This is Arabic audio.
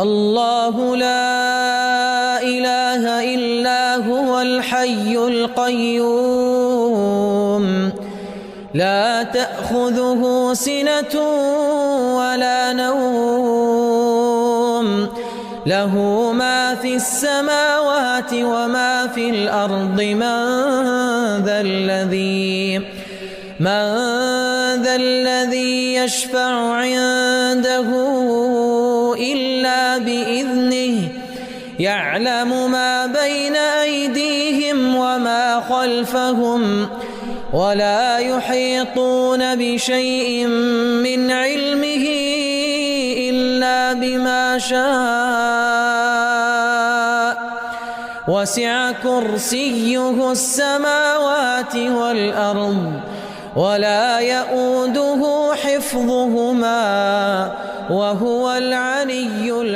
الله لا إله إلا هو الحي القيوم لا تأخذه سنة ولا نوم له ما في السماوات وما في الأرض من ذا الذي يشفع عنده إلا بإذنه يعلم ما بين أيديهم وما خلفهم ولا يحيطون بشيء من علمه إلا بما شاء وسع كرسيه السماوات والأرض ولا يؤوده حفظهما وهو العلي العظيم.